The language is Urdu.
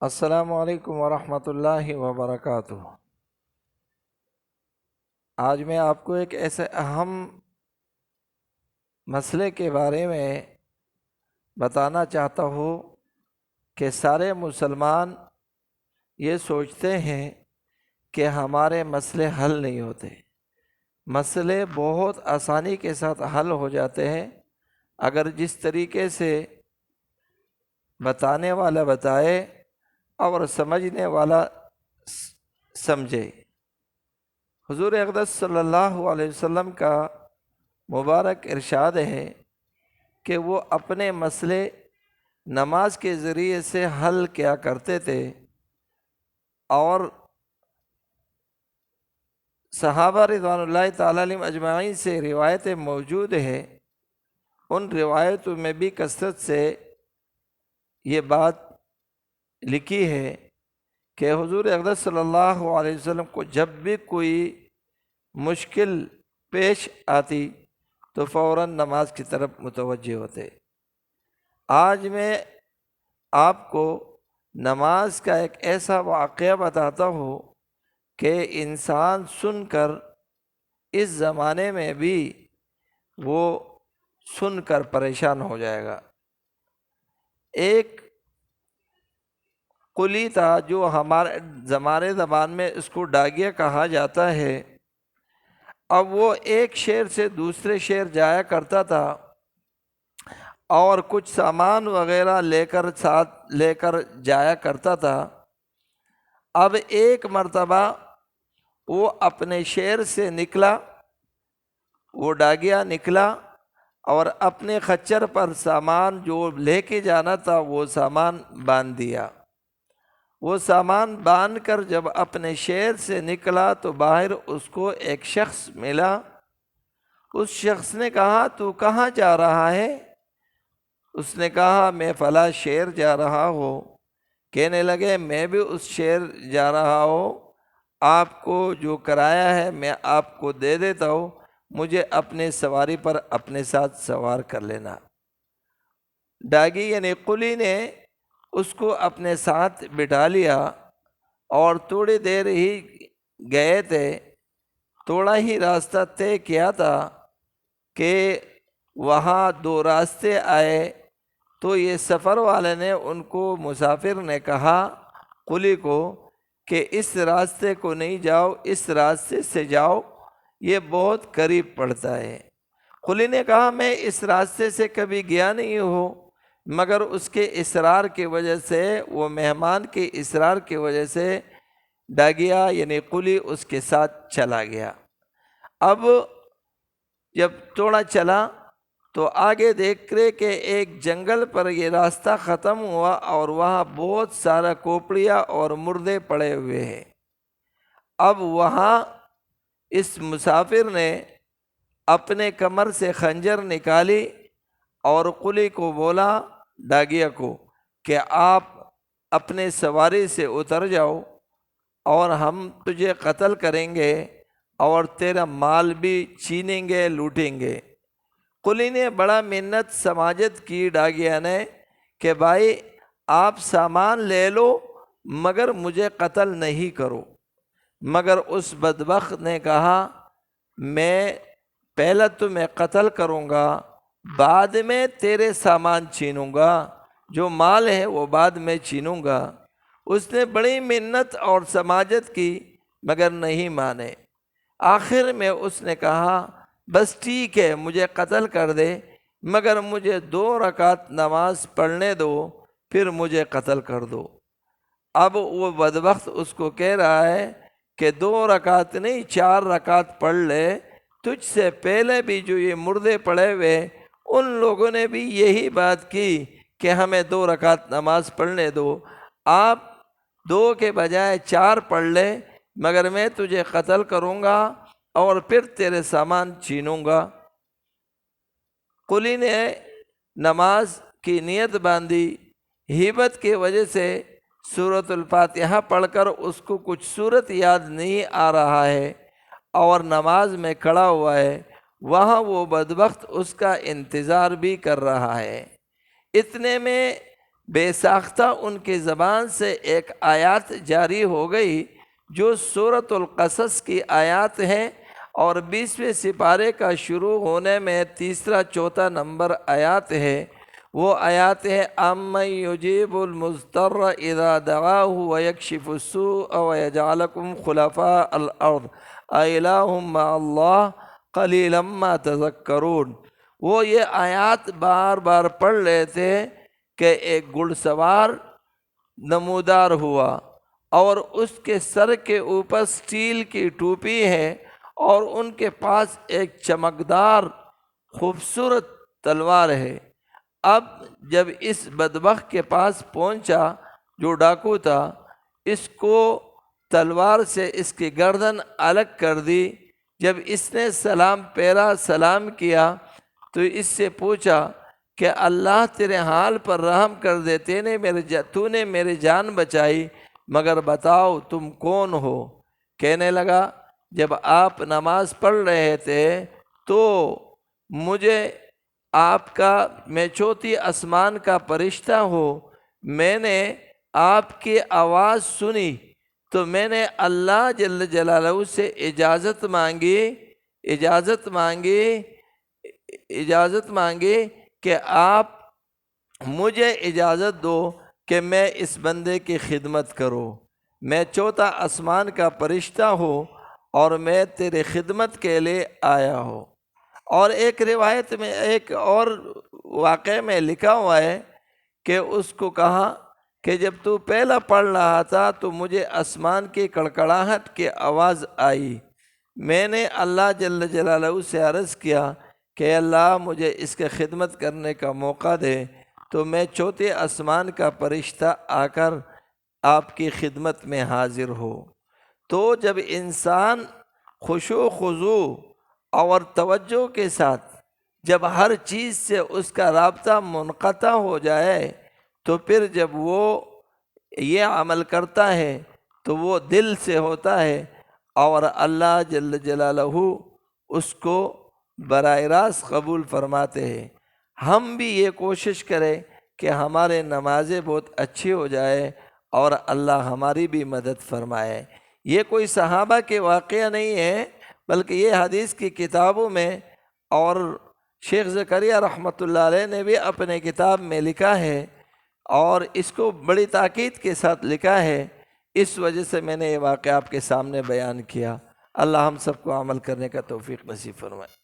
السلام علیکم ورحمۃ اللہ وبرکاتہ۔ آج میں آپ کو ایک ایسے اہم مسئلے کے بارے میں بتانا چاہتا ہوں کہ سارے مسلمان یہ سوچتے ہیں کہ ہمارے مسئلے حل نہیں ہوتے۔ مسئلے بہت آسانی کے ساتھ حل ہو جاتے ہیں اگر جس طریقے سے بتانے والا بتائے اور سمجھنے والا سمجھے۔ حضور اقدس صلی اللہ علیہ وسلم کا مبارک ارشاد ہے کہ وہ اپنے مسئلے نماز کے ذریعے سے حل کیا کرتے تھے، اور صحابہ رضوان اللہ تعالیٰ علیہم اجمعین سے روایتیں موجود ہیں۔ ان روایتوں میں بھی کثرت سے یہ بات لکھی ہے کہ حضور اقدس صلی اللہ علیہ وسلم کو جب بھی کوئی مشکل پیش آتی تو فوراً نماز کی طرف متوجہ ہوتے۔ آج میں آپ کو نماز کا ایک ایسا واقعہ بتاتا ہوں کہ انسان سن کر اس زمانے میں بھی وہ سن کر پریشان ہو جائے گا۔ ایک قلی تھا جو ہمارے زبان میں اس کو ڈاگیہ کہا جاتا ہے۔ اب وہ ایک شہر سے دوسرے شہر جایا کرتا تھا اور کچھ سامان وغیرہ ساتھ لے کر جایا کرتا تھا۔ اب ایک مرتبہ وہ اپنے شہر سے نکلا، وہ ڈاگیہ نکلا اور اپنے خچر پر سامان جو لے کے جانا تھا وہ سامان باندھ دیا۔ وہ سامان باندھ کر جب اپنے شہر سے نکلا تو باہر اس کو ایک شخص ملا۔ اس شخص نے کہا تو کہاں جا رہا ہے؟ اس نے کہا میں فلاں شہر جا رہا ہوں۔ کہنے لگے میں بھی اس شہر جا رہا ہوں، آپ کو جو کرایہ ہے میں آپ کو دے دیتا ہوں، مجھے اپنے سواری پر اپنے ساتھ سوار کر لینا۔ ڈاگی یعنی قلی نے اس کو اپنے ساتھ بٹھا لیا اور تھوڑی دیر ہی گئے تھے، تھوڑا ہی راستہ طے کیا تھا کہ وہاں دو راستے آئے۔ تو یہ سفر والے نے ان کو، مسافر نے کہا قلی کو کہ اس راستے کو نہیں جاؤ، اس راستے سے جاؤ، یہ بہت قریب پڑتا ہے۔ قلی نے کہا میں اس راستے سے کبھی گیا نہیں ہوں، مگر اس کے اصرار کی وجہ سے، وہ مہمان کے اصرار کی وجہ سے ڈاگیہ یعنی قلی اس کے ساتھ چلا گیا۔ اب جب تھوڑا چلا تو آگے دیکھ رہے کہ ایک جنگل پر یہ راستہ ختم ہوا اور وہاں بہت سارا کھوپڑیاں اور مردے پڑے ہوئے ہیں۔ اب وہاں اس مسافر نے اپنے کمر سے خنجر نکالی اور قلی کو بولا، ڈاگیہ کو، کہ آپ اپنے سواری سے اتر جاؤ اور ہم تجھے قتل کریں گے اور تیرا مال بھی چھینیں گے، لوٹیں گے۔ قلی نے بڑا منت سماجت کی ڈاگیہ نے کہ بھائی آپ سامان لے لو مگر مجھے قتل نہیں کرو۔ مگر اس بدبخت نے کہا میں پہلے تمہیں قتل کروں گا، بعد میں تیرے سامان چھینوں گا، جو مال ہے وہ بعد میں چھینوں گا۔ اس نے بڑی منت اور سماجت کی مگر نہیں مانے۔ آخر میں اس نے کہا بس ٹھیک ہے مجھے قتل کر دے مگر مجھے 2 رکعت نماز پڑھنے دو، پھر مجھے قتل کر دو۔ اب وہ بدبخت اس کو کہہ رہا ہے کہ 2 رکعت نہیں 4 رکعت پڑھ لے، تجھ سے پہلے بھی جو یہ مردے پڑے ہوئے ان لوگوں نے بھی یہی بات کی کہ ہمیں 2 رکعت نماز پڑھنے دو، آپ 2 کے بجائے 4 پڑھ لے مگر میں تجھے قتل کروں گا اور پھر تیرے سامان چھینوں گا۔ قلی نے نماز کی نیت باندھی، ہیبت کی وجہ سے سورۃ الفاتحہ پڑھ کر اس کو کچھ سورت یاد نہیں آ رہا ہے اور نماز میں کھڑا ہوا ہے، وہاں وہ بدبخت اس کا انتظار بھی کر رہا ہے۔ اتنے میں بے ساختہ ان کی زبان سے ایک آیات جاری ہو گئی جو سورۃ القصص کی آیات ہیں، اور 20ویں سپارے کا شروع ہونے میں تیسرا چوتھا نمبر آیات ہے۔ وہ آیات ہے امن یجیب المضطر اذا دعاہ ویکشف السوء ویجعلکم خلفاء الارض االہ مع اللہ قلیلا ما تذکرون۔ وہ یہ آیات بار بار پڑھ رہے تھے کہ ایک گھڑ سوار نمودار ہوا اور اس کے سر کے اوپر سٹیل کی ٹوپی ہے، اور ان کے پاس ایک چمکدار خوبصورت تلوار ہے۔ اب جب اس بدبخت کے پاس پہنچا جو ڈاکو تھا، اس کو تلوار سے اس کی گردن الگ کر دی۔ جب اس نے سلام پیرا سلام کیا تو اس سے پوچھا کہ اللہ تیرے حال پر رحم کر دے، تو نے میری جان بچائی، مگر بتاؤ تم کون ہو؟ کہنے لگا جب آپ نماز پڑھ رہے تھے تو مجھے میں چوتھی آسمان کا فرشتہ ہوں، میں نے آپ کی آواز سنی تو میں نے اللہ جل جلالہ سے اجازت مانگی کہ آپ مجھے اجازت دو کہ میں اس بندے کی خدمت کروں۔ میں چوتھا آسمان کا فرشتہ ہوں اور میں تیری خدمت کے لیے آیا ہوں۔ اور ایک روایت میں ایک اور واقعے میں لکھا ہوا ہے کہ اس کو کہا کہ جب تو پہلا پڑھ رہا تھا تو مجھے آسمان کی کڑکڑاہٹ کی آواز آئی، میں نے اللہ جل جلالہ سے عرض کیا کہ اللہ مجھے اس کے خدمت کرنے کا موقع دے، تو میں چوتھے آسمان کا فرشتہ آ کر آپ کی خدمت میں حاضر ہو۔ تو جب انسان خشوع و خضوع اور توجہ کے ساتھ جب ہر چیز سے اس کا رابطہ منقطع ہو جائے تو پھر جب وہ یہ عمل کرتا ہے تو وہ دل سے ہوتا ہے، اور اللہ جل جلالہ اس کو براہ راست قبول فرماتے ہیں۔ ہم بھی یہ کوشش کریں کہ ہمارے نمازیں بہت اچھی ہو جائے اور اللہ ہماری بھی مدد فرمائے۔ یہ کوئی صحابہ کے واقعہ نہیں ہے، بلکہ یہ حدیث کی کتابوں میں، اور شیخ زکریا رحمۃ اللہ علیہ نے بھی اپنے کتاب میں لکھا ہے، اور اس کو بڑی تاکید کے ساتھ لکھا ہے۔ اس وجہ سے میں نے یہ واقعہ آپ کے سامنے بیان کیا۔ اللہ ہم سب کو عمل کرنے کا توفیق نصیب فرمائے۔